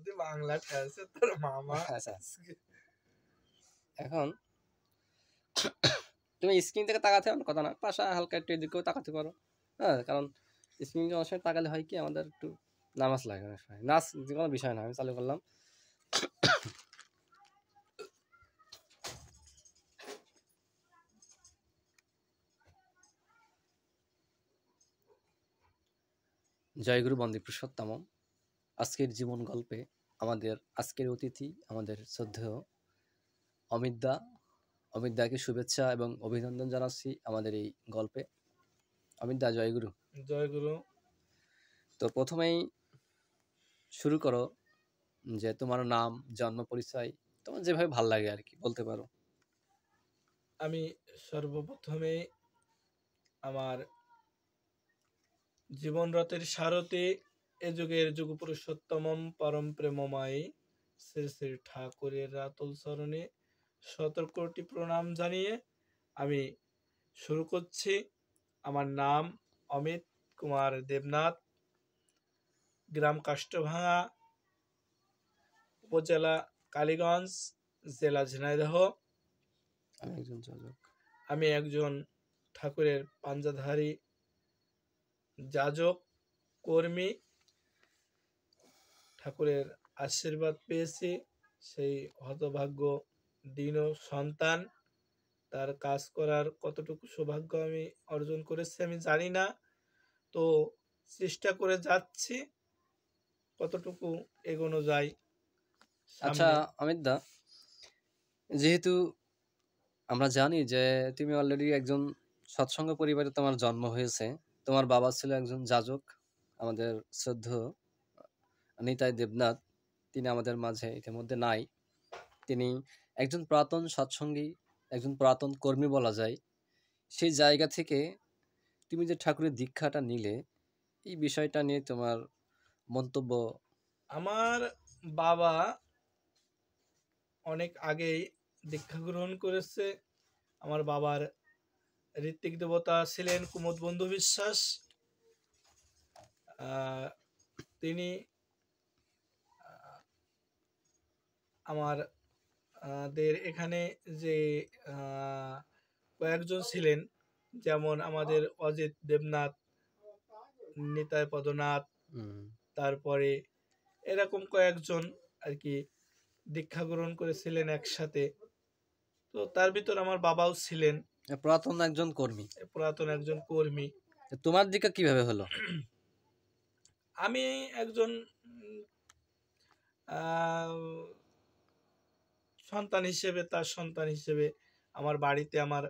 মধ্যে বাংলাটা আছে তোর মামা। আচ্ছা এখন তুমি স্ক্রিন থেকে তাকাতে হবে কথা না, পাশা হালকা একটু এদিকেও তাকাতে পারো। হ্যাঁ, কারণ স্ক্রিনে অনেক সময় তাকালে হয় কি আমাদের একটু নামাজ লাগে অনেক সময়। নাচ যে কোনো বিষয় না, আমি চালু করলাম। জয়গুরু বন্দে পুরুষোত্তম। আজকের জীবন গল্পে আমাদের আজকের অতিথি আমাদের শ্রদ্ধেয় অমিত দা। অমিত দাকে শুভেচ্ছা এবং অভিনন্দন জানাচ্ছি আমাদের এই গল্পে। অমিত দা, জয়গুরু। জয়গুরু। তো প্রথমেই শুরু করো যে তোমার নাম, জন্ম পরিচয়, তোমার যেভাবে ভাল লাগে আর কি বলতে পারো। আমি সর্বপ্রথমে আমার জীবন রথের সারথি এ যুগের যুগ পুরুষোত্তমম পরম প্রেমময় শ্রী শ্রী ঠাকুরের রাতুল চরণে ১৭ কোটি প্রণাম জানিয়ে আমি শুরু করছি। আমার নাম অমিত কুমার দেবনাথ, গ্রাম কাষ্টভাঙা, উপজেলা কালীগঞ্জ, জেলা ঝিনাইদহ। আমি একজন ঠাকুরের পাঞ্জাধারী যাজক কর্মী। ঠাকুরের আশীর্বাদ পেয়েছি, সেই হতভাগ্য দীন সন্তান। তার কাজ করার কতটুকু সৌভাগ্য আমি অর্জন করেছি আমি জানি না, তো চেষ্টা করে যাচ্ছি কতটুকু এগোনো যায় আচ্ছা সামনে। অমিত দা, যেহেতু আমরা জানি যে তুমি অলরেডি একজন সৎসঙ্গ পরিবারে তোমার জন্ম হয়েছে, তোমার বাবা ছিল একজন যাজক, আমাদের শ্রদ্ধেয় নিতাই দেবনাথ। তিনি আমাদের মাঝে ইতিমধ্যে নাই। তিনি একজন পুরাতন সৎসঙ্গী, একজন পুরাতন কর্মী বলা যায়। সেই জায়গা থেকে তুমি যে ঠাকুরের দীক্ষাটা নিলে, এই বিষয়টা নিয়ে তোমার মন্তব্য। আমার বাবা অনেক আগেই দীক্ষা গ্রহণ করেছে। আমার বাবার ঋত্বিক দেবতা ছিলেন কুমুদ বন্ধু বিশ্বাস। তিনি আমাদের এখানে যে কয়েকজন ছিলেন, যেমন আমাদের অজিত দেবনাথ, নিতাই পদনাথ, তারপরে এরকম কয়েকজন আর কি দীক্ষা গ্রহণ করেছিলেন একসাথে। তো তার ভিতর আমার বাবাও ছিলেন পুরাতন একজন কর্মী। পুরাতন একজন কর্মী। তোমার দীক্ষা কিভাবে হলো? আমি একজন সন্তান হিসেবে, তার সন্তান হিসেবে আমার বাড়িতে আমার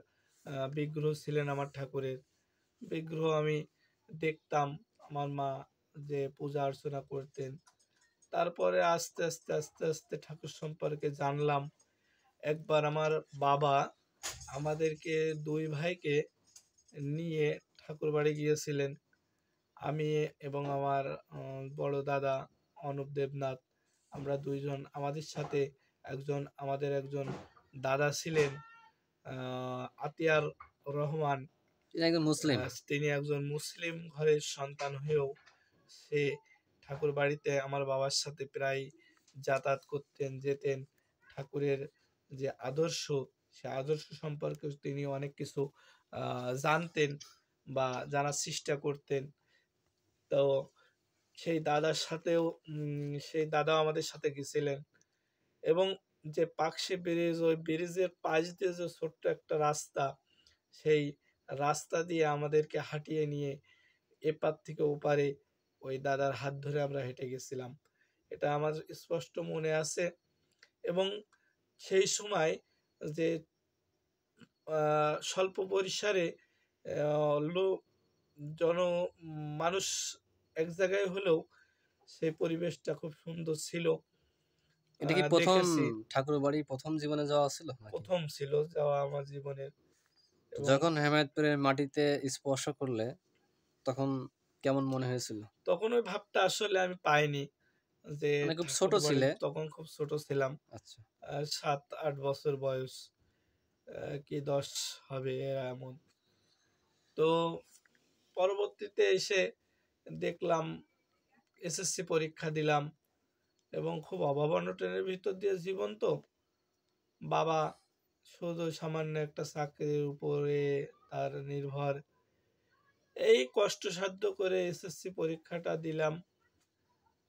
বিগ্রহ ছিলেন, আমার ঠাকুরের বিগ্রহ আমি দেখতাম। আমার মা যে পূজা অর্চনা করতেন, তারপরে আস্তে আস্তে আস্তে আস্তে ঠাকুর সম্পর্কে জানলাম। একবার আমার বাবা আমাদেরকে দুই ভাইকে নিয়ে ঠাকুর বাড়ি গিয়েছিলেন। আমি এবং আমার বড় দাদা অনুপ দেবনাথ, আমরা দুইজন, আমাদের সাথে আমাদের একজন দাদা ছিলেন আতিয়ার রহমান। তিনি একজন মুসলিম ঘরের সন্তান হয়েও সে ঠাকুর বাড়িতে আমার বাবার সাথে প্রায় যাতায়াত করতেন, যেতেন। ঠাকুরের যে আদর্শ, সে আদর্শ সম্পর্কে তিনি অনেক কিছু জানতেন বা জানার চেষ্টা করতেন। তো সেই দাদার সাথেও সেই দাদাও আমাদের সাথে গেছিলেন। এবং যে পাকশি ব্রিজ, ওই ব্রিজের পাশ দিয়ে যে ছোট্ট একটা রাস্তা, সেই রাস্তা দিয়ে আমাদেরকে হাঁটিয়ে নিয়ে এপার থেকে ওপারে ওই দাদার হাত ধরে আমরা হেঁটে গেছিলাম। এটা আমার স্পষ্ট মনে আছে। এবং সেই সময় যে স্বল্প পরিসরে লোক মানুষ এক জায়গায় হলেও সেই পরিবেশটা খুব সুন্দর ছিল। এটা কি প্রথম ঠাকুর বাড়ি, প্রথম জীবনে যাওয়া ছিল? প্রথম ছিল যাওয়া আমার জীবনের। যখন হেমায়েতপুরের মাটিতে স্পর্শ করলে তখন কেমন মনে হয়েছিল? তখন ওই ভাবটা আসলে আমি পাইনি, যে খুব ছোট ছিলে তখন খুব ছোট ছিলাম। আচ্ছা, 7-8 বছর বয়স, কি 10 হবে এমন। তো পরবর্তীতে এসে দেখলাম, এসএসসি পরীক্ষা দিলাম, এবং খুব অভাব অনটনের ভিতর দিয়ে জীবন তো। বাবা শুধু সামান্য একটা চাকরির উপরে তার নির্ভর। এই কষ্টসাধ্য করে এসএসসি পরীক্ষাটা দিলাম।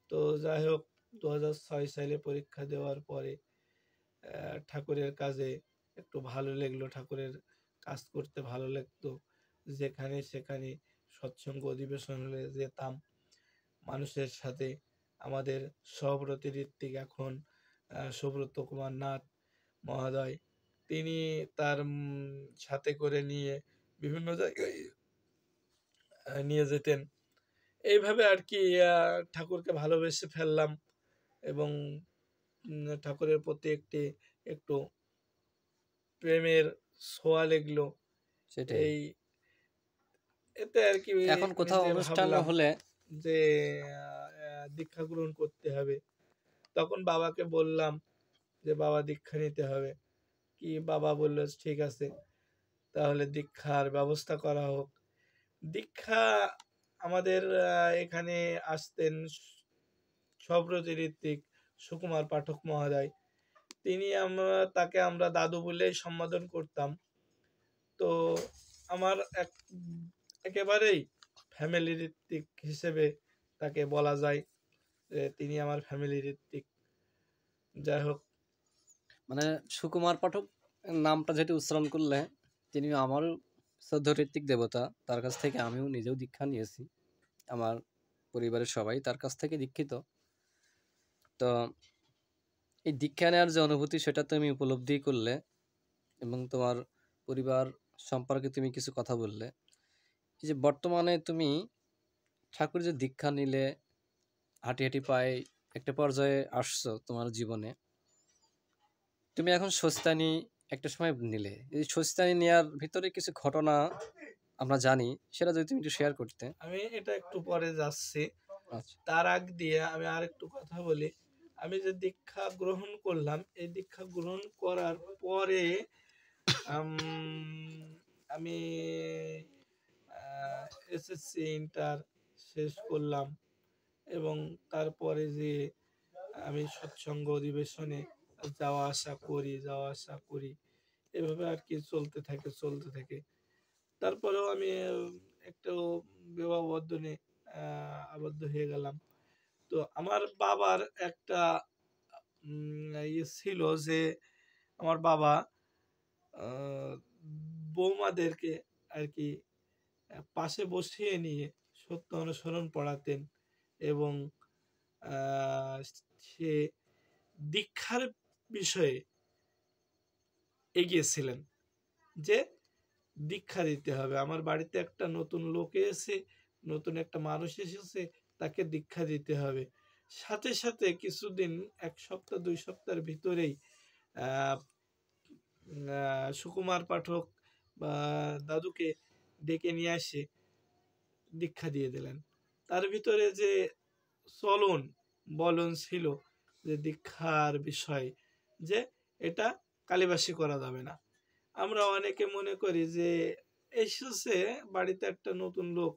তো যাই হোক, 2006 সালে পরীক্ষা দেওয়ার পরে ঠাকুরের কাজে একটু ভালো লাগলো, ঠাকুরের কাজ করতে ভালো লাগতো। যেখানে সেখানে সৎসঙ্গ অধিবেশন হলে যেতাম মানুষের সাথে। আমাদের সহব্রতী ঋত্বিক এখন সুব্রত কুমার নাথ মহোদয়, তিনি তার সাথে করে নিয়ে বিভিন্ন জায়গায় নিয়ে যেতেন। এইভাবে আর কি ঠাকুরকে ভালোবেসে ফেললাম এবং ঠাকুরের প্রতি একটু প্রেমের ছোঁয়া লেগলো। সেটাই। এই এতে আর কি এখন কোথাও নিজে অনুষ্ঠান ভাবলাম হলে যে দীক্ষা গ্রহণ করতে হবে। তখন বাবাকে বললাম যে বাবা দীক্ষা নিতে হবে। কি বাবা বলল ঠিক আছে, তাহলে দীক্ষার ব্যবস্থা করা হোক। দীক্ষা আমাদের এখানে আসতেন সব্রতী ঋত্বিক সুকুমার পাঠক মহোদয়। তাকে আমরা দাদু বলেই সম্বোধন করতাম। তো আমার একেবারেই ফ্যামিলি ঋত্বিক হিসেবে তাকে বলা যায় যে তিনি আমার ফ্যামিলি ঋত্বিক। যাই হোক, মানে সুকুমার পাঠক নামটা যেটা উচ্চারণ করলে, তিনি আমারও শ্রদ্ধ ঋত্বিক দেবতা। তার কাছ থেকে আমিও নিজেও দীক্ষা নিয়েছি। আমার পরিবারের সবাই তার কাছ থেকে দীক্ষিত। তো এই দীক্ষা নেওয়ার যে অনুভূতি, সেটা তুমি উপলব্ধি করলে এবং তোমার পরিবার সম্পর্কে তুমি কিছু কথা বললে। এই যে বর্তমানে তুমি ঠাকুর যে দীক্ষা নিলে, হাঁটি হাঁটি পায়ে একটা পর্যায়ে আসছো তোমার জীবনে, তুমি এখন স্বস্তানি একটা সময় নিলে। এই স্বস্তানি নেওয়ার ভিতরে কিছু ঘটনা আমরা জানি, সেটা যদি তুমি একটু শেয়ার করতে। আমি এটা একটু পরে যাচ্ছি। আচ্ছা। তার আগ দিয়ে আমি আরেকটু কথা বলি। আমি যে দীক্ষা গ্রহণ করলাম, এই দীক্ষা গ্রহণ করার পরে আমি এসএসসি ইন্টার শেষ করলাম এবং তারপরে যে আমি সৎসঙ্গ অধিবেশনে যাওয়া আসা করি এভাবে আর কি চলতে থাকে। তারপরেও আমি একটু বিবাহ বন্ধনে আবদ্ধ হয়ে গেলাম। তো আমার বাবার একটা ইয়ে ছিল যে আমার বাবা আহ, বৌমাদেরকে আর কি পাশে বসিয়ে নিয়ে সত্য অনুসরণ পড়াতেন এবং আহ, সে দীক্ষার বিষয়ে এগিয়েছিলেন যে দীক্ষা দিতে হবে। আমার বাড়িতে একটা নতুন লোক এসে, নতুন একটা মানুষ এসেছে, তাকে দীক্ষা দিতে হবে। সাথে সাথে কিছুদিন, 1 সপ্তাহ 2 সপ্তাহের ভিতরেই আহ, সুকুমার পাঠক বা দাদুকে ডেকে নিয়ে আসে দীক্ষা দিয়ে দিলেন। তার ভিতরে যে চলন বলন ছিল যে দীক্ষার বিষয়, যে এটা কালিবাসী করা যাবে না। আমরা অনেকে মনে করি যে এসেছে বাড়িতে একটা নতুন লোক,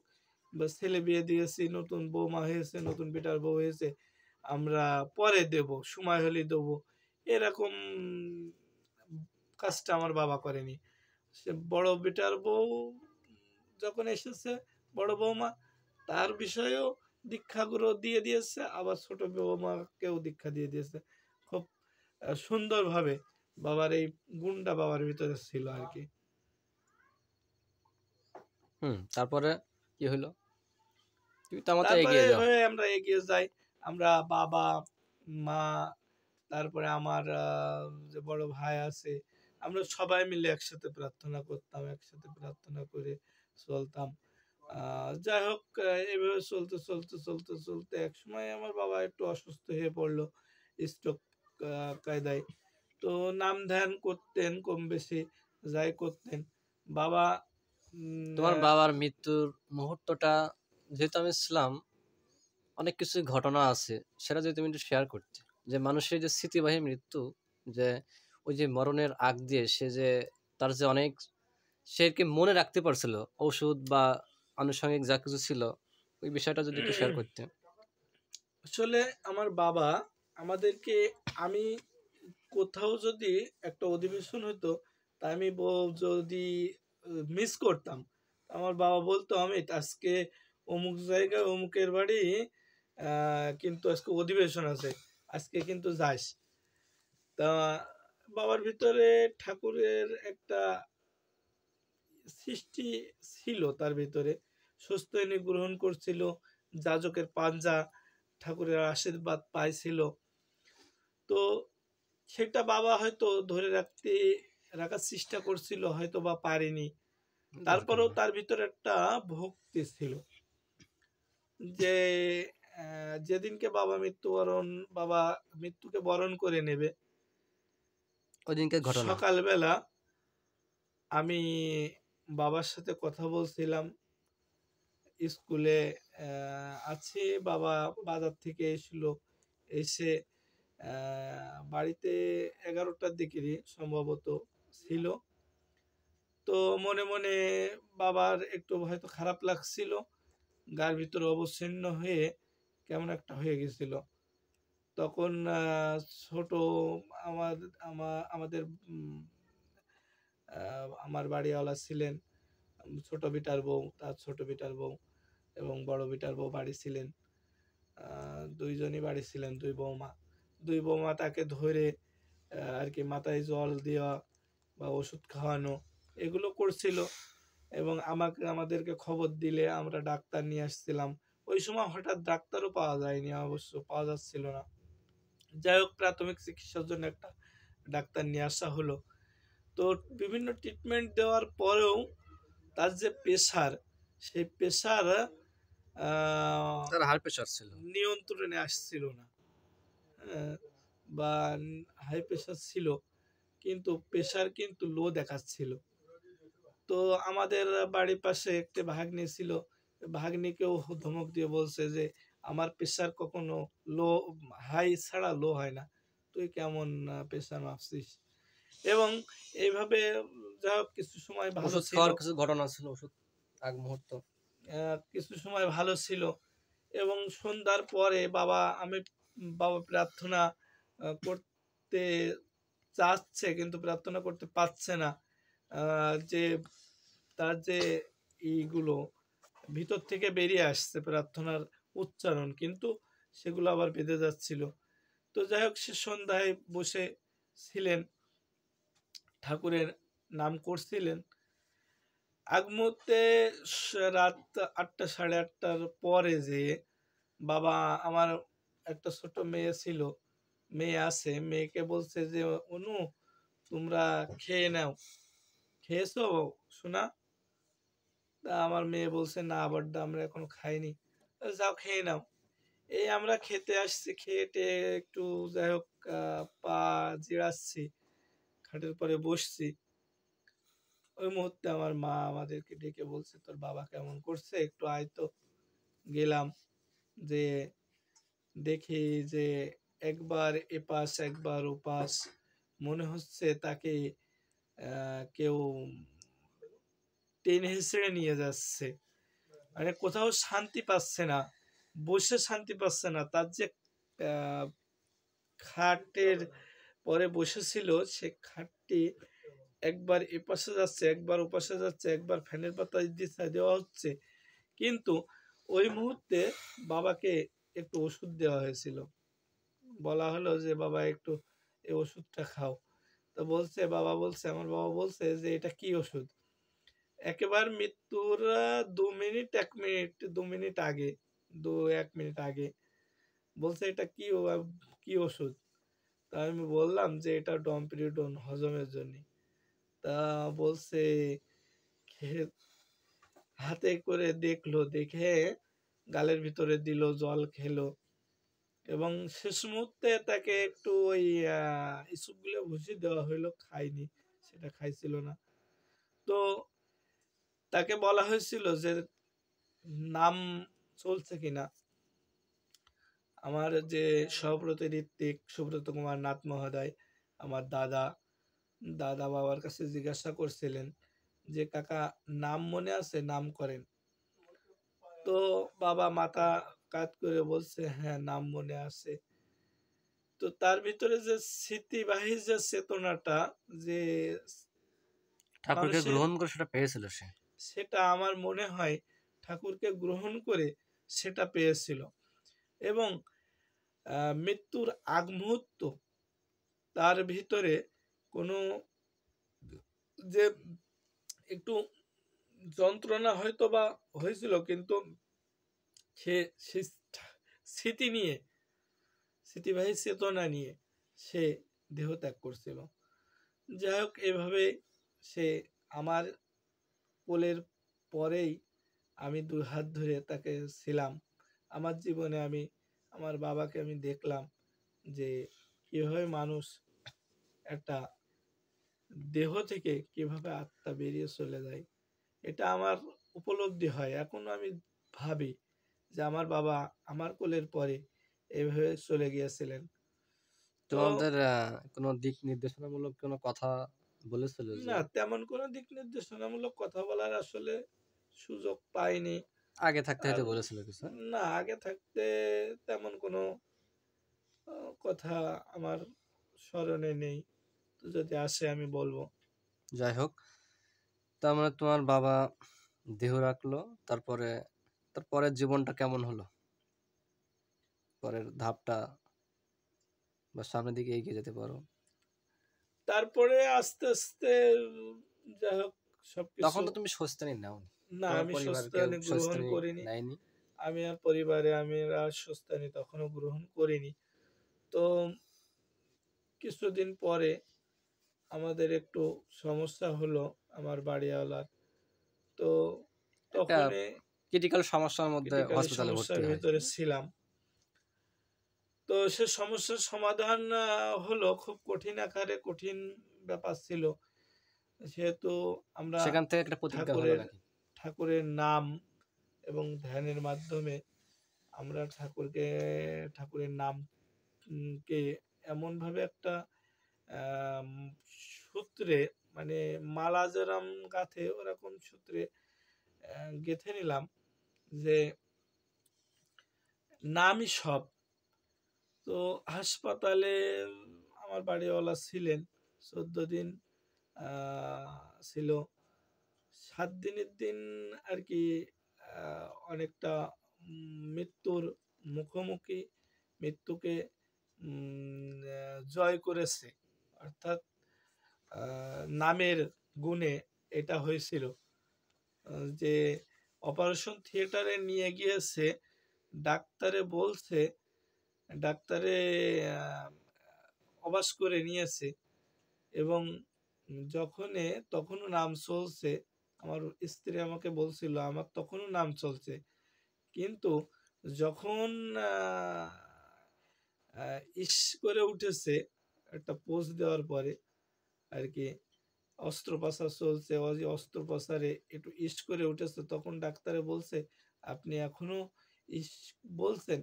বা ছেলে বিয়ে দিয়েছি, নতুন বৌমা হয়েছে, নতুন বেটার বউ হয়েছে, আমরা পরে দেব, সময় হলে দেব, এরকম কাজটা আমার বাবা করেনি। সে বড় বেটার বউ যখন এসেছে, বড় বৌমা, তার বিষয়েও দীক্ষাগুলো দিয়ে দিয়েছে, আবার ছোট বৌমাকেও দীক্ষা দিয়ে দিয়েছে। খুব সুন্দরভাবে বাবার এই গুণটা বাবার ভিতরে ছিল আর কি। তারপরে কি হলো? তুমি তো আমাতে তারপরে এগিয়ে যাও। এভাবে আমরা এগিয়ে যাই। আমরা বাবা, মা, তারপরে আমার যে বড় ভাই আছে, আমরা সবাই মিলে একসাথে প্রার্থনা করতাম, একসাথে প্রার্থনা করে চলতাম। যাই হোক, এইভাবে চলতে এক সময় আমার বাবা একটু অসুস্থ হয়ে পড়লো, স্ট্রোক কায়দায়। তো নাম ধ্যান করতেন কম বেশি, যাই করতেন বাবা। তোমার বাবার মৃত্যুর মুহূর্তটা, যেহেতু আমি ছিলাম, অনেক কিছু ঘটনা আছে, সেটা যদি তুমি একটু শেয়ার করতে। যে মানুষের যে স্মৃতিবাহী মৃত্যু, যে ওই যে মরণের আগ দিয়ে সে যে তার যে অনেক, সে কি মনে রাখতে পারছিল ওষুধ বা আনুষঙ্গিক যা কিছু ছিল, ওই বিষয়টা যদি একটু শেয়ার করতে। আসলে আমার বাবা আমাদেরকে, আমি কোথাও যদি একটা অধিবেশন হতো, তা আমি যদি মিস করতাম, আমার বাবা বলতো, অমিত আজকে অমুক জায়গায় অমুকের বাড়ি কিন্তু আজকে অধিবেশন আছে, আজকে কিন্তু যাস। তা বাবার ভিতরে ঠাকুরের একটা সৃষ্টি ছিল, তার ভিতরে সুস্থ গ্রহণ করছিল, যাজকের পাঞ্জা, ঠাকুরের আশীর্বাদ পাইছিল। তো সেটা বাবা হয়তো ধরে রাখার চেষ্টা করছিল, হয়তো বা পারেনি। দরকার তারপরেও নেই। তার ভিতরে একটা ভক্তি ছিল যে যেদিনকে বাবা মৃত্যুকে বরণ করে নেবে, ওই দিনকার ঘটনা। সকালবেলা আমি বাবার সাথে কথা বলছিলাম, স্কুলে আছি, বাবা বাজার থেকে এসেছিল, এসে বাড়িতে 11টার দিকে সম্ভবত ছিল। তো মনে মনে বাবার একটু হয়তো খারাপ লাগছিল, গার ভিতরে অবচ্ছিন্ন হয়ে কেমন একটা হয়ে গেছিল। তখন ছোট আমার আমাদের আমার বাড়িওয়ালা ছিলেন, ছোট বিটার বউ, তার ছোট বিটার বউ এবং বড় বিটার বউ বাড়ি ছিলেন, দুইজনই বাড়ি ছিলেন, দুই বৌমা তাকে ধরে আর কি মাথায় জল দেওয়া বা ওষুধ খাওয়ানো এগুলো করছিল, এবং আমাদেরকে খবর দিলে আমরা ডাক্তার নিয়ে আসছিলাম। ওই সময় হঠাৎ ডাক্তারও পাওয়া যায়নি, অবশ্য পাওয়া যাচ্ছিল না। যাই হোক, প্রাথমিক চিকিৎসার জন্য একটা ডাক্তার নিয়ে আসা হলো। তো বিভিন্ন ট্রিটমেন্ট দেওয়ার পরেও তার যে প্রেশার, সেই প্রেশার তার হাই প্রেশার ছিল। নিয়ন্ত্রণে আসছিল না। হ্যাঁ, বা হাই প্রেশার ছিল, কিন্তু প্রেশার কিন্তু লো দেখাচ্ছিল। তো আমাদের বাড়ির পাশে একটা ভাগ্নি ছিল, ভাগ্নিকেও ধমক দিয়ে বলছে যে আমার প্রেশার কখনো লো, হাই ছাড়া লো হয় না, তুই কেমন প্রেশার মাপছিস। এবং এইভাবে যা হোক কিছু সময় ভালো ওষুধ ছিল, খাওয়ার কিছু ঘটনা ছিল, ওষুধ আগ মুহূর্ত। কিছু সময় ভালো ছিল। এবং সন্ধ্যার পরে বাবা প্রার্থনা করতে চাচ্ছে, কিন্তু প্রার্থনা করতে পারছে না। যে তার যে এইগুলো ভিতর থেকে বেরিয়ে আসছে প্রার্থনার উচ্চারণ, কিন্তু সেগুলো আবার বেঁধে যাচ্ছিল। তো যাই হোক, সে সন্ধ্যায় বসে ছিলেন, ঠাকুরের নাম করছিলেন। আগ মুহূর্তে রাত 8টা, 8:30টার পরে যে বাবা, আমার একটা ছোট মেয়ে ছিল, মেয়ে আছে, মেয়েকে বলছে যে অনু, তোমরা খেয়ে নাও, খেয়েছো শোনা? তা আমার মেয়ে বলছে, না বাড্ডা, আমরা এখনো খাইনি। যাও খেয়ে নাও। এই আমরা খেতে আসছি, খেয়ে টেয়ে একটু যাই হোক পা জিরাচ্ছি, খাটের পরে বসছি। ওই মুহূর্তে আমার মা আমাদেরকে ডেকে বলছে, তোর বাবা কেমন করছে, একটু আয় তো। গেলাম, যে দেখি যে একবার এপাশ একবার ওপাশ, মনে হচ্ছে তাকে কেউ টেনে হেঁচড়ে নিয়ে যাচ্ছে, মানে কোথাও শান্তি পাচ্ছে না, বসে শান্তি পাচ্ছে না। তার যে আহ, খাটের পরে বসেছিল, সে খাটটি একবার এপাশে যাচ্ছে, একবার ওপাশে যাচ্ছে, একবার ফ্যানের বাতাস দিচ্ছে দেওয়া হচ্ছে। কিন্তু ওই মুহূর্তে বাবাকে একটু ওষুধ দেওয়া হয়েছিল, বলা হলো যে বাবা একটু এই ওষুধটা খাও। তো আমার বাবা বলছে যে এটা কি ওষুধ। একেবারে মৃত্যুর 2 মিনিট 1 মিনিট 2 মিনিট আগে, 1 মিনিট আগে বলছে এটা কি ওষুধ। তা আমি বললাম যে এটা ডম্পিরিডন, হজমের জন্য। তা বলছে, খে- হাতে করে দেখলো, দেখে গালের ভিতরে দিল, জল খেলো, এবং শেষ মুহূর্তে তাকে একটু ওই ইসুপগুলো ভুষি দেওয়া হইলো, খাইনি, সেটা খাইছিল না। তো তাকে বলা হয়েছিল যে নাম চলছে কিনা। আমার যে সহব্রত ঋত্বিক সুব্রত কুমার নাথ মহোদয়, আমার দাদা, বাবার কাছে জিজ্ঞাসা করছিলেন যে কাকা নাম মনে আছে, নাম করেন? তো বাবা মাথা কাত করে বলছে, হ্যাঁ নাম মনে আছে। তো তার ভিতরে যে স্মৃতিবাহী যে চেতনাটা, যে ঠাকুরকে মানুষের, গ্রহণ করে সেটা পেয়েছিল সে। সেটা আমার মনে হয় ঠাকুরকে গ্রহণ করে সেটা পেয়েছিল। এবং মৃত্যুর আগ মুহূর্ত তার ভিতরে কোনো যে একটু যন্ত্রণা হয়তো বা হয়েছিল, কিন্তু সে সে স্মৃতি নিয়ে, স্মৃতিবাহী চেতনা নিয়ে সে দেহ ত্যাগ করছিল। যাই হোক, এভাবে সে আমার কোলের পরেই আমি দুই হাত ধরে তাকে ছিলাম। আমার জীবনে আমি আমার বাবাকে আমি দেখলাম যে কিভাবে মানুষ একটা দেহ থেকে কিভাবে আত্মা বেরিয়ে চলে যায়। এটা আমার উপলব্ধি হয়। এখন আমি ভাবি যে আমার বাবা আমার কোলের পরে এভাবে চলে গিয়েছিলেন। তো তোমাদের কোনো দিক নির্দেশনামূলক কোনো কথা বলেছিল যে না, তেমন কোনো দিক নির্দেশনামূলক কথা বলার আসলে সুযোগ পাইনি। আগে থাকতে আর হয়তো বলেছিল কিছু? না, আগে থাকতে তেমন কোনো কথা আমার স্মরণে নেই। তো যদি আসে আমি বলবো। যাই হোক, তার মানে তোমার বাবা দেহ রাখলো, তারপরে তার পরের জীবনটা কেমন হলো? পরের ধাপটা বা সামনের দিকে এগিয়ে যেতে পারো। তারপরে আস্তে আস্তে যাই হোক তখন সবকিছু। তো তুমি স্বস্তি নাওনি, না, তোমার আমি পরিবার কেউ স্বস্তানি গ্রহণ স্বস্তি করিনি। নেয়নি। আমি আর পরিবারে আমি আর স্বস্তানি তখনও গ্রহণ করিনি। তো কিছুদিন পরে আমাদের একটু সমস্যা হলো আমার বাড়িওয়ালার। তো একটা তখনই ক্রিটিক্যাল সমস্যার মধ্যে ক্রিটিক্যালি হসপিটালে সমস্যার ভর্তি হয়। ভিতরে ছিলাম। তো সে সমস্যার সমাধান হলো খুব কঠিন আকারে, কঠিন ব্যাপার ছিল। যেহেতু আমরা সেখান থেকে একটা প্রতিজ্ঞা হলো ঠাকুরের নাকি? ঠাকুরের নাম এবং ধ্যানের মাধ্যমে আমরা ঠাকুরের নাম কে এমনভাবে একটা আম সূত্রে, মানে মালা যেরম গাঁথে ওরকম সূত্রে গেঁথে নিলাম যে নামই সব। তো হাসপাতালে আমার বাড়িওয়ালা ছিলেন ১৪ দিন ছিল। ৭ দিনের দিন আর কি অনেকটা মৃত্যুর মুখোমুখি, মৃত্যুকে জয় করেছে। অর্থাৎ নামের গুণে এটা হয়েছিল। যে অপারেশন থিয়েটারে নিয়ে গিয়েছে, ডাক্তারে বলছে, ডাক্তারে আহ, অবাস করে নিয়েছে। এবং তখনও নাম চলছে। আমার স্ত্রী আমাকে বলছিল আমার তখনও নাম চলছে, কিন্তু যখন আহ, ইস করে উঠেছে একটা পোজ দেওয়ার পরে আর কি, অস্ত্রোপচার চলছে, ওই যে অস্ত্রোপচারে একটু ইস করে উঠেছে, তখন ডাক্তারে বলছে আপনি এখনো ইস বলছেন,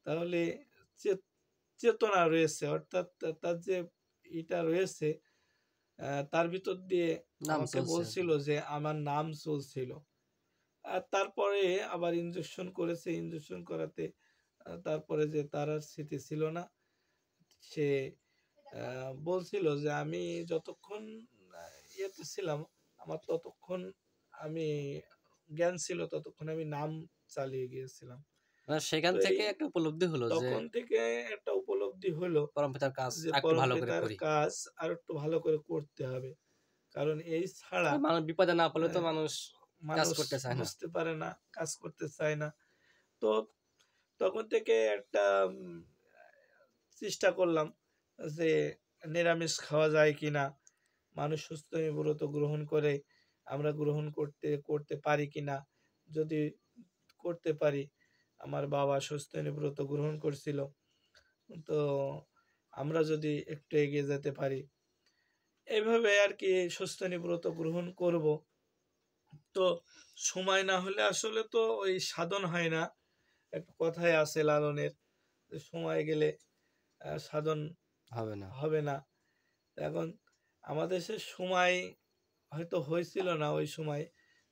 তাহলে চেতনা রয়েছে, অর্থাৎ তার যে এটা রয়েছে, তার ভিতর দিয়ে নাম আমাকে চলছে আর কি। বলছিল যে আমার নাম চলছিল। আর তারপরে আবার ইনজেকশন করেছে, ইনজেকশন করাতে তারপরে যে তার আর স্মৃতি ছিল না। সে বলছিল যে আমি যতক্ষণ ইয়েতে ছিলাম, আমার ততক্ষণ আমি জ্ঞান ছিল, ততক্ষণ আমি নাম চালিয়ে গিয়েছিলাম। মানে সেখান তো এই থেকে একটা উপলব্ধি হলো যে তখন থেকে একটা উপলব্ধি হলো পরমপিতার কাজ যে আরেকটু ভালো করে পরমপিতার করি। কাজ আর একটু ভালো করে করতে হবে। কারণ এই ছাড়া মানুষ বিপদে না পড়লে তো আহ, মানুষ কাজ মানুষ করতে চায় না। বুঝতে পারে না, কাজ করতে চায় না। তো তখন থেকে একটা চেষ্টা করলাম যে নিরামিষ খাওয়া যায় কিনা, মানুষ সুস্থ ব্রত গ্রহণ করে আমরা গ্রহণ করতে করতে পারি কিনা। যদি করতে পারি, আমার বাবা সুস্থ ব্রত গ্রহণ করছিল, তো আমরা যদি একটু এগিয়ে যেতে পারি, এইভাবে আর কি সুস্থ ব্রত গ্রহণ করব। তো সময় না হলে আসলে তো ওই সাধন হয় না। একটা কথাই আছে লালনের, যে সময় গেলে সাধন হবে না। হবে না। এখন আমাদের সে সময় হয়তো হয়েছিল না। ওই সময়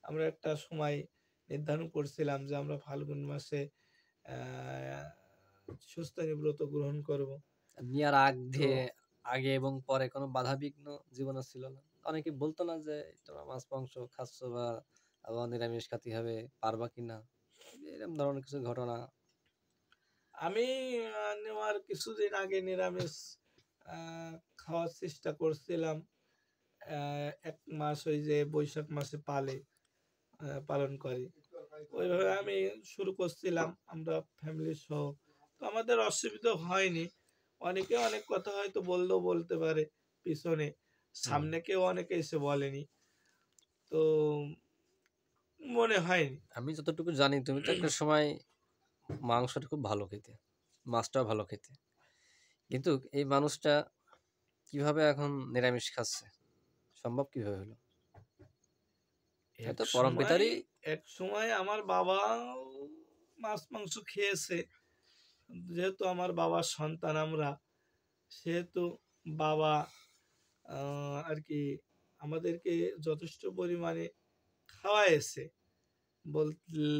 আমরা একটা সময় নির্ধারণ করছিলাম যে আমরা ফাল্গুন মাসে সুস্থ ব্রত গ্রহণ করব। নেওয়ার তো আগে এবং পরে কোনো বাধাবিঘ্ন জীবনে ছিল না? অনেকে বলতো না যে তোমরা মাছ মাংস খাচ্ছ বা আবার নিরামিষ খাতে হবে, পারবা কিনা? এরকম ধরনের কিছু ঘটনা। আমি নেওয়ার কিছুদিন আগে নিরামিষ আহ, খাওয়ার চেষ্টা করছিলাম। 1 মাস ওই যে বৈশাখ মাসে পালন করি, ওইভাবে আমি শুরু করছিলাম আমরা ফ্যামিলি সহ। তো আমাদের অসুবিধা হয়নি। অনেকে অনেক কথা হয়তো বললেও বলতে পারে পিছনে, হুম। সামনে কেউ অনেকে এসে বলেনি। তো মনে হয়নি। আমি যতটুকু জানি তুমি তো একটা সময় মাংসটা খুব ভালো খেতে, মাছটাও ভালো খেতে। কিন্তু এই মানুষটা কিভাবে এখন নিরামিষ খাচ্ছে? সম্ভব কিভাবে হলো? এক হয়তো সময় পরমপিতারই। এক সময় আমার বাবা মাছ মাংস খেয়েছে, যেহেতু আমার বাবার সন্তান আমরা, সেহেতু বাবা আর কি আমাদেরকে যথেষ্ট পরিমাণে খাওয়াইছে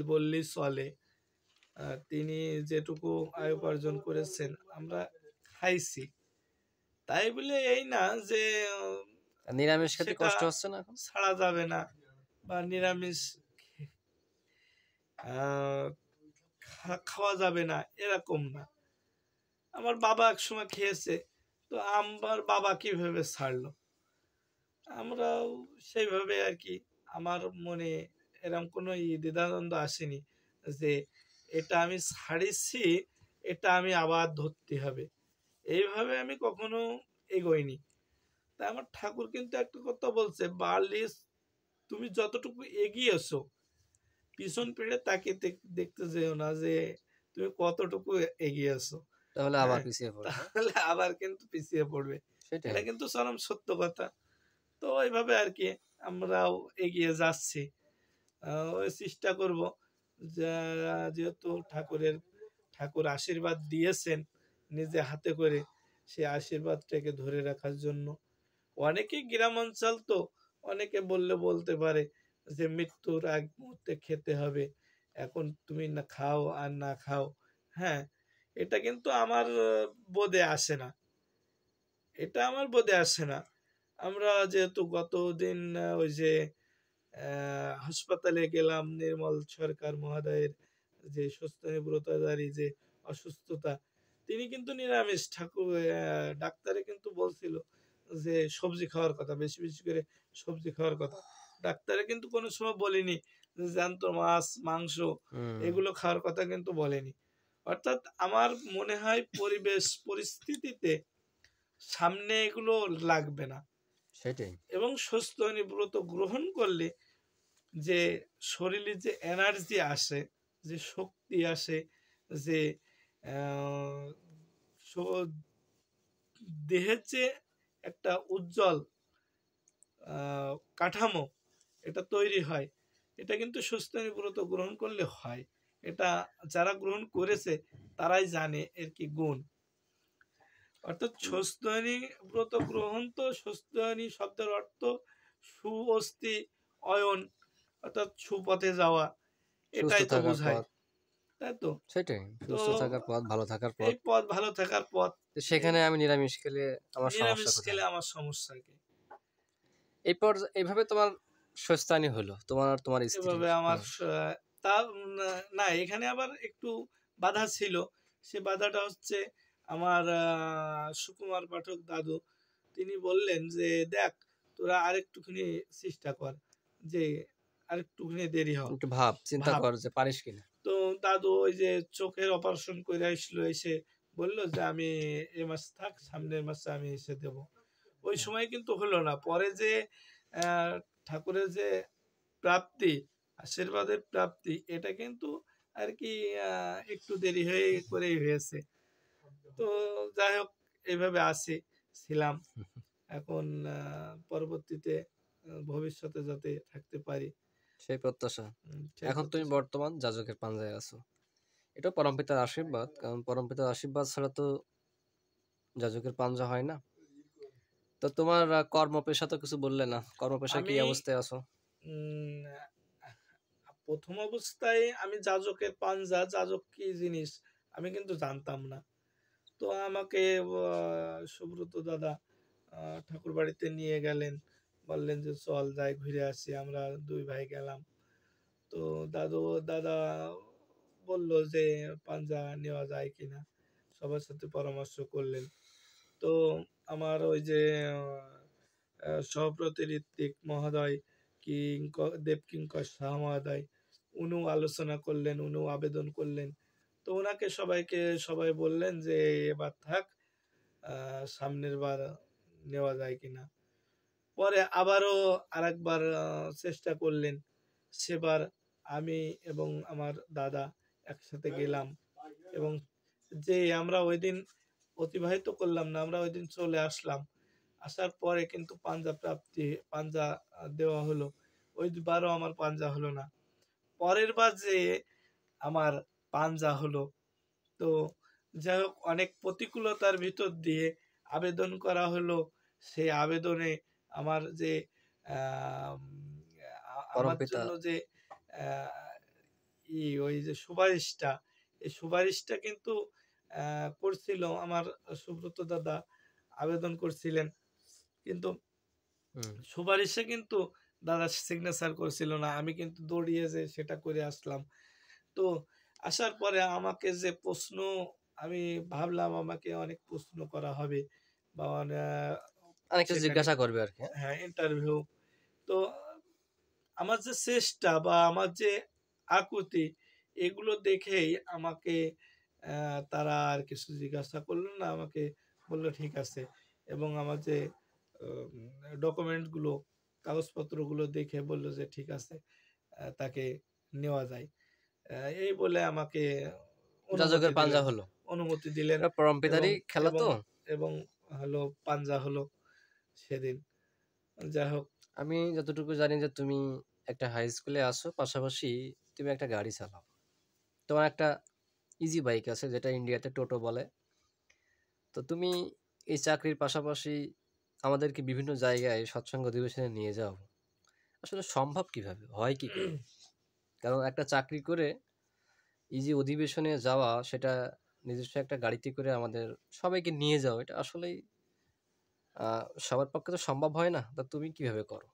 বললেই চলে। তিনি যেটুকু আয় উপার্জন করেছেন আমরা খাইছি। তাই বলে এই না যে নিরামিষ খেতে সেটা কষ্ট হচ্ছে না এখন? ছাড়া যাবে না বা নিরামিষ আহ, খাওয়া যাবে না, এরকম না। আমার বাবা একসময় খেয়েছে, তো আমার বাবা কিভাবে ছাড়লো, আমরাও সেইভাবে আর কি। আমার মনে এরকম কোনো দ্বিধাদ্বন্দ্ব আসেনি যে এটা আমি ছাড়িছি, এটা আমি আবার ধরতে হবে, এইভাবে আমি কখনো এগোইনি। তা আমার ঠাকুর কিন্তু একটা কথা বলছে, বার্লি তুমি যতটুকু এগিয়েছো, পিছন ফিরে তাকিয়ে দেখতে যেও না যে তুমি কতটুকু এগিয়েছো। তাহলে আবার হ্যাঁ, পিছিয়ে পড়বে। তাহলে আবার কিন্তু পিছিয়ে পড়বে। সেটাই। এটা কিন্তু চরম সত্য কথা। তো এইভাবে আর কি আমরাও এগিয়ে যাচ্ছি। ওই চেষ্টা করব যে, যেহেতু ঠাকুর আশীর্বাদ দিয়েছেন নিজে হাতে করে, সেই আশীর্বাদটাকে ধরে রাখার জন্য। অনেকে গ্রাম অঞ্চল তো, অনেকে বললে বলতে পারে যে মৃত্যুর আগ মুহূর্তে খেতে হবে, এখন তুমি না খাও আর না খাও। হ্যাঁ, এটা কিন্তু আমার বোধে আসে না, এটা আমার বোধে আসে না। আমরা যেহেতু গতদিন ওই যে হাসপাতালে গেলাম, নির্মল সরকার মহোদয়ের যে সুস্থ ব্রতধারী যে অসুস্থতা, তিনি কিন্তু নিরামিষ ডাক্তারে কিন্তু বলছিল যে সবজি খাওয়ার কথা, বেশি বেশি করে সবজি খাওয়ার কথা। ডাক্তারে কিন্তু কোনো সময় বলেনি যে জ্যান্ত মাছ মাংস হুম। এগুলো খাওয়ার কথা কিন্তু বলেনি। অর্থাৎ আমার মনে হয় পরিবেশ পরিস্থিতিতে সামনে এগুলো লাগবে না, সেটাই। এবং সুস্থ ব্রত গ্রহণ করলে যে শরীরে যে এনার্জি আসে, যে শক্তি আসে, যে আহ, স- দেহের যে একটা উজ্জ্বল কাঠামো এটা তৈরি হয়, এটা কিন্তু সুস্থ ব্রত গ্রহণ করলে হয়। এটা যারা গ্রহণ করেছে তারাই জানে এর কি গুণ। অর্থাৎ সুস্থহানি ব্রত গ্রহণ, তো সুস্থহানি শব্দের অর্থ সুঅস্থি অয়ন, অর্থাৎ সুপথে যাওয়া, সুস্থ এটাই তো থাকার বোঝায়, পথ। তাই তো। সেটাই। তো সুস্থ থাকার পথ, ভালো থাকার এই পথ। পথ ভালো থাকার পথ। তো এই সেখানে আমি নিরামিষ খেলে আমার সমস্যা নিরামিষ খেলে কোথায়? আমার সমস্যা কি? এইভাবে তোমার স্বস্তানি হলো, তোমার আর তোমার এভাবে স্ত্রীর। আমার হ্যাঁ। তা না, এখানে আবার একটু বাধা ছিল। সে বাধাটা হচ্ছে আমার সুকুমার পাঠক দাদু, তিনি বললেন যে দেখ, তোরা আরেকটুখানি চেষ্টা কর, যে আরেকটুখানি দেরি হ, একটু ভাব, চিন্তা ভাব। কর যে পারিস কিনা। তো দাদু ওই যে চোখের অপারেশন করে আসলো, এসে বললো যে আমি এ মাস থাক, সামনের মাসে আমি এসে দেব। ওই হুম। সময় কিন্তু হলো না। পরে যে আহ, ঠাকুরের যে প্রাপ্তি, আশীর্বাদের প্রাপ্তি, এটা কিন্তু আর কি একটু দেরি হয়ে করেই হয়েছে। তো যাই হোক, এইভাবে ছিলাম। এখন পরবর্তীতে ভবিষ্যতে যাতে থাকতে পারি, সেই প্রত্যাশা। সেই এখন তুমি প্রত্যাশা। বর্তমান যাজকের পাঞ্জায় আছো। এটা পরমপিতার আশীর্বাদ। কারণ পরমপিতার আশীর্বাদ ছাড়া তো যাজকের পাঞ্জা হয় না। তো তোমার কর্মপেশা তো কিছু বললে না। কর্মপেশা কি আমি অবস্থায় আছো? উম, প্রথম অবস্থায় আমি যাজকের যাজক কি জিনিস আমি কিন্তু জানতাম না। তো আমাকে সুব্রত দাদা ঠাকুর বাড়িতে নিয়ে গেলেন, বললেন যে চল যাই ঘুরে আসি। আমরা দুই ভাই গেলাম। তো দাদা বলল যে পাঞ্জা নেওয়া যায় কিনা, সবার সাথে পরামর্শ করলেন। তো আমার ওই যে সহপ্রতি ঋত্বিক মহোদয়, দেবকিঙ্কর সাহা মহোদয়, উনিও আলোচনা করলেন, উনিও আবেদন করলেন। তো ওনাকে সবাই বললেন যে এবার থাক, সামনের বার নেওয়া যায় কিনা। পরে আবারও আরেকবার চেষ্টা করলেন। সেবার আমি এবং আমার দাদা একসাথে গেলাম, এবং যে আমরা ওইদিন অতিবাহিত করলাম না, আমরা ওইদিন চলে আসলাম। আসার পরে কিন্তু পাঞ্জা দেওয়া হলো। ওইবারও আমার পাঞ্জা হলো না। পরের বার যে আমার পাঞ্জা হলো। তো যাই হোক, অনেক প্রতিকূলতার ভিতর দিয়ে আবেদন করা হলো। সেই আবেদনে আমার যে আমার পরমপিতা জন্য যে আহ, ওই যে সুপারিশটা, এই সুপারিশটা কিন্তু করছিল আমার সুব্রত দাদা, আবেদন করছিলেন। কিন্তু হুম। সুপারিশে কিন্তু দাদা সিগনেচার করছিল না। আমি কিন্তু দৌড়িয়ে যে সেটা করে আসলাম। তো আসার পরে আমাকে যে প্রশ্ন, আমি ভাবলাম আমাকে অনেক প্রশ্ন করা হবে, বা অনেক কিছু সেখানে জিজ্ঞাসা করবে আর কি। হ্যাঁ ইন্টারভিউ। তো আমার যে চেষ্টা বা আমার যে আকুতি, এগুলো দেখেই আমাকে তারা আর কিছু জিজ্ঞাসা করলো না, আমাকে বললো ঠিক আছে। এবং আমার যে ডকুমেন্টগুলো, কাগজপত্রগুলো দেখে বললো যে ঠিক আছে, তাকে নেওয়া যায়। এই বলে আমাকে অনুমতি যাজকের পাঞ্জা দিলেন, হলো। অনুমতি দিলেন। এটা এবং পরমপিতারই খেলা এবং তো। এবং হলো পাঞ্জা হলো সেদিন। যাই হোক। আমি যতটুকু জানি যে তুমি একটা হাই স্কুলে আসো, পাশাপাশি তুমি একটা গাড়ি চালাও। তোমার একটা ইজি বাইক আছে, যেটা ইন্ডিয়াতে টোটো বলে। তো তুমি এই চাকরির পাশাপাশি আমাদেরকে বিভিন্ন জায়গায় সৎসঙ্গ অধিবেশনে নিয়ে যাও। আসলে সম্ভব কিভাবে, হয় কি করে? কারণ একটা চাকরি করে ইজি অধিবেশনে যাওয়া, সেটা নিজস্ব একটা গাড়িতে করে আমাদের সবাইকে নিয়ে যাওয়া, এটা আসলেই সবার পক্ষে তো সম্ভব হয় না। তা তুমি কিভাবে করো?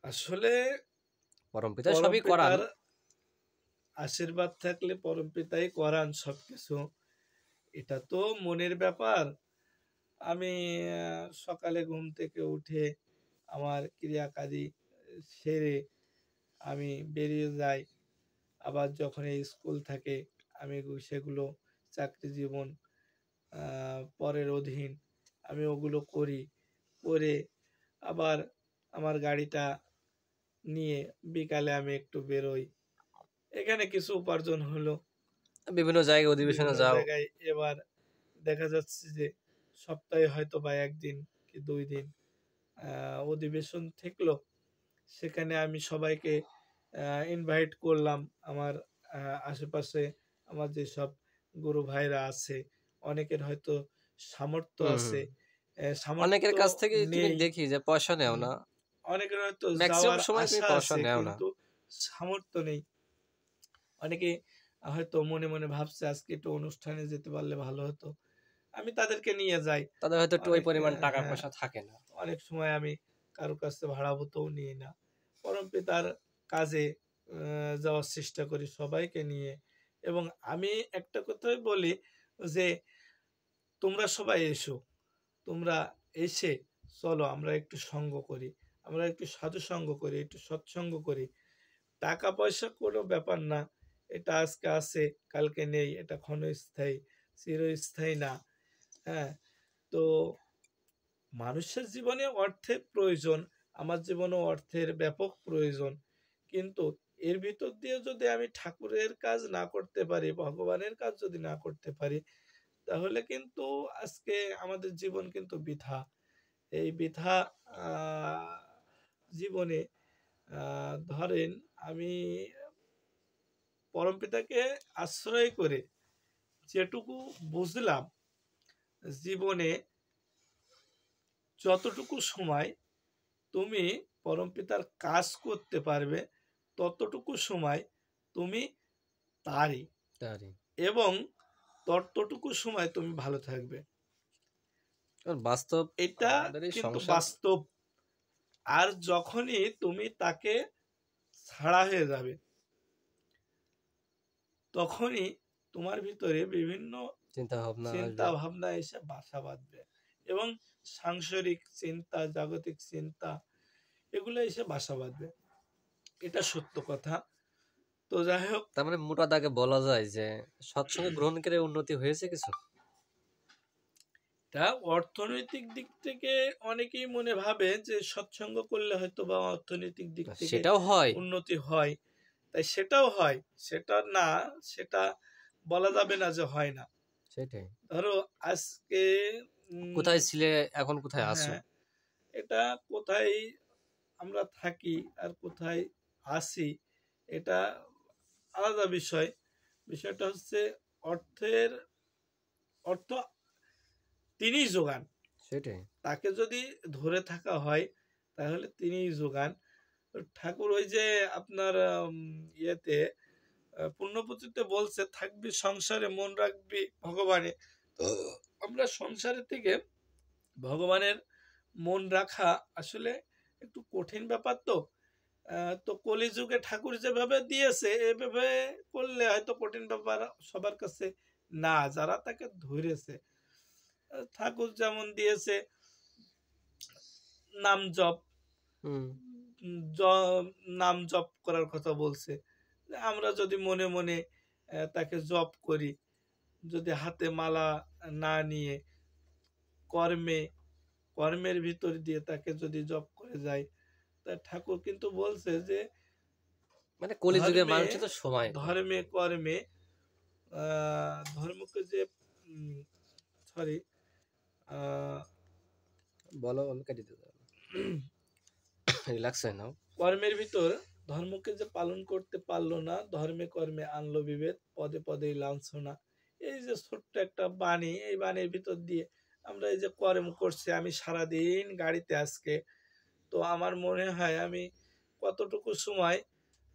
আসলে পরমপিতা সবই করান। পরমপিতার আশীর্বাদ থাকলে পরমপিতাই করান সবকিছু। এটা তো মনের ব্যাপার। আমি সকালে ঘুম থেকে উঠে আমার ক্রিয়াকারী সেরে আমি বেরিয়ে যাই। আবার যখন এই স্কুল থাকে, আমি সেগুলো, চাকরি জীবন পরের অধীন, আমি ওগুলো করি। করে আবার আমার গাড়িটা নিয়ে বিকালে আমি একটু বেরোই। এখানে কিছু উপার্জন হলো বিভিন্ন জায়গায় অধিবেশনে বিভিন্ন যাও। জায়গায়। এবার দেখা যাচ্ছে যে সপ্তাহে হয়তো বা ১ দিন কি ২ দিন অধিবেশন থাকলো। সেখানে আমি সবাইকে ইনভাইট করলাম। আমার আশেপাশে আমার যেসব গুরু ভাইরা আছে, অনেকের হয়তো সামর্থ্য হুম, হুম। আছে, অনেকের সামর্থ্য কাছ থেকে তুমি নেই। দেখি যে পয়সা নেও হুম, না। অনেকের হয়তো ম্যাক্সিমাম যাওয়ার সময় তুমি আশা পয়সা আছে নেও না। কিন্তু সামর্থ্য নেই। অনেকে হয়তো মনে মনে ভাবছে আজকে একটু অনুষ্ঠানে যেতে পারলে ভালো হতো। আমি তাদেরকে নিয়ে যাই। তাদের হয়তো একটু ওই অনেক পরিমাণ টাকা হ্যাঁ, পয়সা থাকে না। অনেক সময় আমি কারো কাছে ভাড়া ভূতও নিই না। পরমপিতার কাজে যাওয়ার চেষ্টা করি সবাইকে নিয়ে। এবং আমি একটা কথাই বলি যে, তোমরা সবাই এসো। তোমরা এসে চলো আমরা একটু সঙ্গ করি। আমরা একটু সাধুসঙ্গ করি, একটু সৎসঙ্গ করি। টাকা পয়সা কোনো ব্যাপার না। এটা আজকে আছে, কালকে নেই। এটা ক্ষণস্থায়ী, চিরস্থায়ী না। হ্যাঁ? তো মানুষের জীবনে অর্থের প্রয়োজন। আমার জীবনেও অর্থের ব্যাপক প্রয়োজন। কিন্তু এর ভিতর দিয়ে যদি আমি ঠাকুরের কাজ না করতে পারি, ভগবানের কাজ যদি না করতে পারি, তাহলে কিন্তু আজকে আমাদের জীবন কিন্তু বৃথা। এই বৃথা জীবনে ধরেন আমি পরমপিতাকে আশ্রয় করে যেটুকু বুঝলাম, জীবনে যতটুকু সময় তুমি পরমপিতার কাজ করতে পারবে, ততটুকু সময় তুমি তারই। তারই। এবং ততটুকু সময় তুমি ভালো থাকবে। কারণ বাস্তব এটা আমাদের এই কিন্তু সংসার বাস্তব। আর যখনই তুমি তাকে ছাড়া হয়ে যাবে, তখনই তোমার ভিতরে বিভিন্ন চিন্তা ভাবনা চিন্তা আসবে। ভাবনা এসে বাসা বাঁধবে, এবং সাংসারিক চিন্তা, জাগতিক চিন্তা, এগুলো এসে বাসা বাঁধবে। এটা সত্য কথা। তো যাই হোক, তার মানে মোটা দাগে বলা যায় যে সৎসঙ্গ গ্রহণ করে উন্নতি হয়েছে কিছু। তা অর্থনৈতিক দিক থেকে অনেকেই মনে ভাবে যে সৎসঙ্গ করলে হয়তো বা অর্থনৈতিক দিক থেকে সেটাও হয়। উন্নতি হয়। তাই সেটাও হয়, সেটা না, সেটা বলা যাবে না যে হয় না। সেটাই। ধরো আজকে কোথায় ছিলে, এখন কোথায় আছো? হ্যাঁ, এটা কোথায় আমরা থাকি আর কোথায় আসি, এটা আলাদা বিষয়। বিষয়টা হচ্ছে অর্থের অর্থ তিনিই যোগান। সেটাই। তাকে যদি ধরে থাকা হয় তাহলে তিনিই যোগান। ঠাকুর ওই যে আপনার ইয়েতে পুণ্যপুঁথিতে বলছে, থাকবি সংসারে মন রাখবি ভগবানে। তো আমরা সংসারের থেকে ভগবানের মন রাখা আসলে একটু কঠিন ব্যাপার। তো তো কলিযুগে ঠাকুর যেভাবে দিয়েছে এভাবে করলে হয়তো কঠিন ব্যাপার সবার কাছে না, যারা তাকে ধরেছে। ঠাকুর যেমন দিয়েছে নাম জপ, হুম। নাম জপ করার কথা বলছে। আমরা যদি মনে মনে তাকে জপ করি, যদি হাতে মালা না নিয়ে কর্মে, কর্মের ভিতর দিয়ে তাকে যদি জপ করে যায়, তা ঠাকুর কিন্তু বলছে যে মানে কলিযুগের ধর্মে, মানুষের তো সময় নেই। ধর্মে কর্মে ধর্মকে যে সরি বলো, আমি কেটে দিতে রিল্যাক্স হয়ে নাও। কর্মের ভিতর ধর্মকে যে পালন করতে পারলো না, ধর্মে কর্মে আনলো বিভেদ, পদে পদে লাঞ্ছনা। এই যে ছোট্ট একটা বাণী, এই বাণীর ভিতর দিয়ে আমরা এই যে কর্ম করছি, আমি সারাদিন গাড়িতে আজকে, তো আমার মনে হয় আমি কতটুকু সময়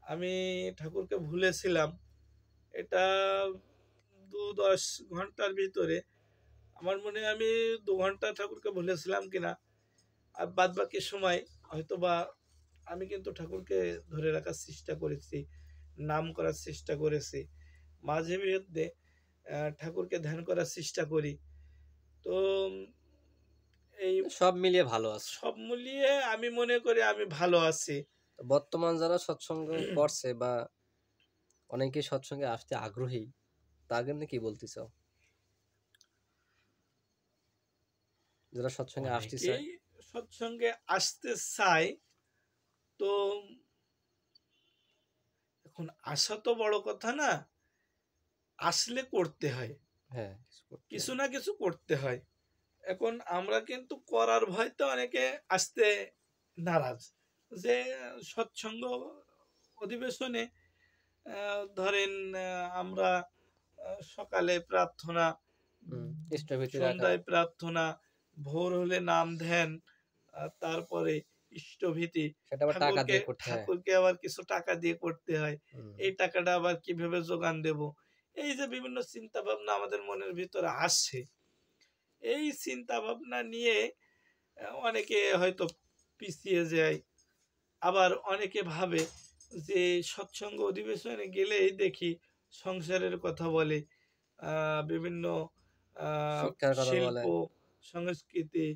আমি ঠাকুরকে ভুলেছিলাম। এটা 10 ঘন্টার ভিতরে আমার মনে হয় আমি 2 ঘন্টা ঠাকুরকে ভুলেছিলাম কিনা। আর বাদ বাকি সময় হয়তো বা আমি কিন্তু ঠাকুরকে ধরে রাখার চেষ্টা করেছি, নাম করার চেষ্টা করেছি, মাঝে মধ্যে ঠাকুরকে ধ্যান করার চেষ্টা করি। তো এই সব মিলিয়ে ভালো আছে। সব মিলিয়ে আমি মনে করি আমি ভালো আছি। তো বর্তমান যারা সৎসঙ্গ করছে বা অনেকে সৎসঙ্গে আসতে আগ্রহী, তাদের নিয়ে কি বলতে চাও? যারা সৎসঙ্গে আসতে চায়। অনেকেই সৎসঙ্গে আসতে চায়, তো এখন আসা তো বড় কথা না, আসলে করতে হয়, হ্যাঁ, কিছু করতে কিছু হবে। না কিছু করতে হয়। এখন আমরা কিন্তু করার ভয়তে অনেকে আসতে নারাজ, যে সৎসঙ্গ অধিবেশনে ধরেন আমরা সকালে প্রার্থনা, হুম, ইষ্টভীতি রাখা। সন্ধ্যায় প্রার্থনা, ভোর হলে নাম ধ্যান, তারপরে ইষ্টভীতি, সেটা আবার টাকা ঠাকুরকে দিয়ে করতে হয়। ঠাকুরকে আবার কিছু টাকা দিয়ে করতে হয়। হুম। এই টাকাটা আবার কিভাবে যোগান দেব, এই যে বিভিন্ন চিন্তা ভাবনা আমাদের মনের ভিতরে আসছে, এই চিন্তা ভাবনা নিয়ে অনেকে হয়তো পিছিয়ে যায়। আবার অনেকে ভাবে যে সৎসঙ্গ অধিবেশনে গেলেই দেখি সংসারের কথা বলে, বিভিন্ন শিক্ষার কথা শিল্প, বলে, সংস্কৃতি,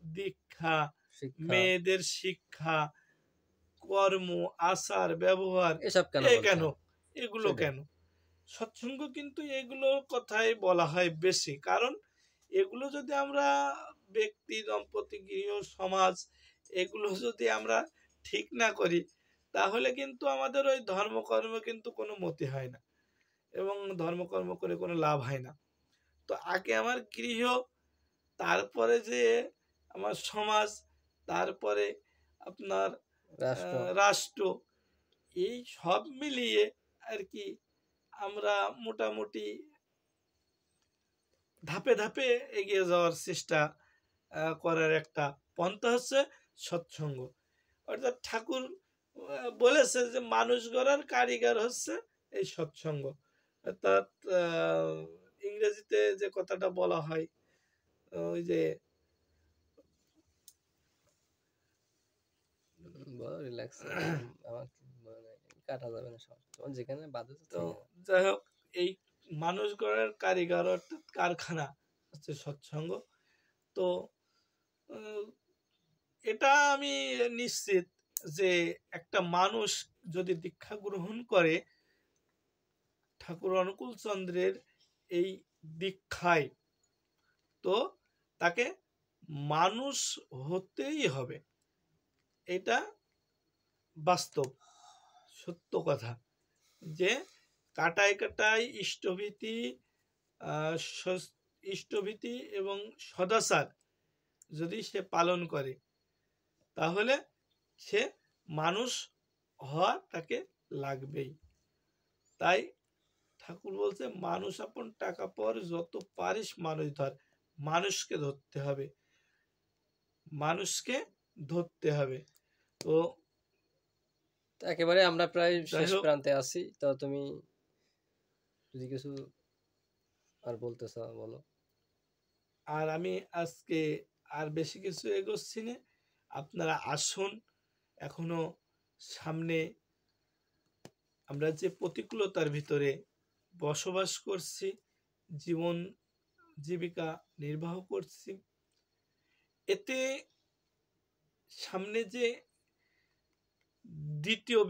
দীক্ষা, শিক্ষা, মেয়েদের শিক্ষা, কর্ম, আচার ব্যবহার, এসব কেন এ বলতে কেন, হয়? এগুলো সেটাই। কেন। সৎসঙ্গ কিন্তু এগুলোর কথাই বলা হয় বেশি, কারণ এগুলো যদি আমরা ব্যক্তি, দম্পতি, গৃহ, সমাজ, এগুলো যদি আমরা ঠিক না করি, তাহলে কিন্তু আমাদের ওই ধর্মকর্ম কিন্তু কোনো মতি হয় না, এবং ধর্মকর্ম করে কোনো লাভ হয় না। তো আগে আমার গৃহ, তারপরে যে আমার সমাজ, তারপরে আপনার রাষ্ট্র। রাষ্ট্র, এই সব মিলিয়ে আর কি আমরা মোটামুটি ধাপে ধাপে এগিয়ে যাওয়ার চেষ্টা করার একটা পন্থা হচ্ছে সৎসঙ্গ। অর্থাৎ ঠাকুর বলেছে যে মানুষ গড়ার কারিগর হচ্ছে এই সৎসঙ্গ। অর্থাৎ ইংরেজিতে যে কথাটা বলা হয়, ওই যে বলো রিল্যাক্স, আমার মানে কাটা যাবে না সমস্যা, তোমার যেখানে বাধে তো তো থেকে যাও। যাই হোক, এই মানুষ গড়ার কারিগর অর্থাৎ কারখানা হচ্ছে সৎসঙ্গ। তো আহ, এটা আমি নিশ্চিত যে একটা মানুষ যদি দীক্ষা গ্রহণ করে ঠাকুর অনুকূল চন্দ্রের এই দীক্ষায়, তো তাকে মানুষ হতেই হবে। এটা বাস্তব সত্য কথা, যে কাটায় কাটায় ইষ্টভীতি, ইষ্টভীতি এবং সদাচার যদি সে পালন করে, তাহলে সে মানুষ হওয়া তাকে লাগবেই। তাই ঠাকুর বলছে, মানুষ আপন টাকা পর, যত পারিস মানুষ ধর। মানুষকে ধরতে হবে, মানুষকে ধরতে হবে। তো তো একেবারে আমরা প্রায় যাই শেষ হোক, প্রান্তে আছি, তো তুমি যদি কিছু আর বলতে চাও বলো। আর আমি আজকে আর বেশি কিছু এগোচ্ছি না। আপনারা আসুন, এখনো সামনে আমরা যে প্রতিকূলতার ভিতরে বসবাস করছি, জীবন জীবিকা নির্বাহ করছি, এতে সামনে যে দ্বিতীয়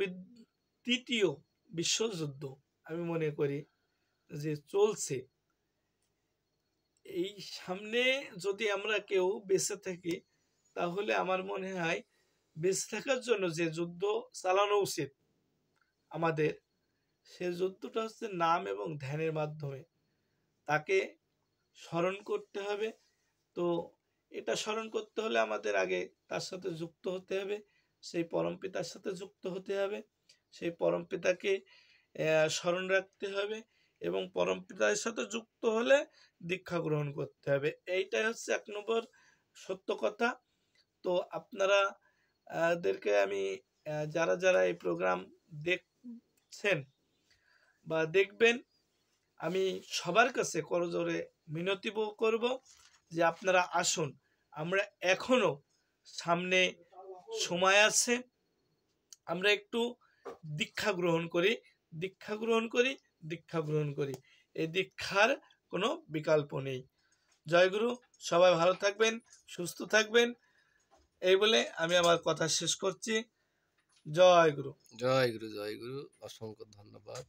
তৃতীয় বিশ্বযুদ্ধ আমি মনে করি যে চলছে, এই সামনে যদি আমরা কেউ বেঁচে থাকি, তাহলে আমার মনে হয় বেঁচে থাকার জন্য যে যুদ্ধ চালানো উচিত আমাদের, সে যুদ্ধটা হচ্ছে নাম এবং ধ্যানের মাধ্যমে তাকে স্মরণ করতে হবে। তো এটা স্মরণ করতে হলে আমাদের আগে তার সাথে যুক্ত হতে হবে, সেই পরমপিতার সাথে যুক্ত হতে হবে, সেই পরমপিতাকে স্মরণ রাখতে হবে, এবং পরমপিতার সাথে যুক্ত হলে দীক্ষা গ্রহণ করতে হবে। এইটাই হচ্ছে 1 নম্বর সত্য কথা। তো আপনারা দেরকে আমি যারা যারা এই প্রোগ্রাম দেখছেন বা দেখবেন, আমি সবার কাছে করজোরে মিনতি করব যে আপনারা আসুন। আমরা এখনো সামনে সময় আছে, আমরা একটু দীক্ষা গ্রহণ করি, দীক্ষা গ্রহণ করি, দীক্ষা গ্রহণ করি। এই দীক্ষার কোনো বিকল্প নেই। জয়গুরু, সবাই ভালো থাকবেন, সুস্থ থাকবেন, এই বলে আমি আমার কথা শেষ করছি। জয় গুরু। জয় গুরু, জয় গুরু, অসংখ্য ধন্যবাদ।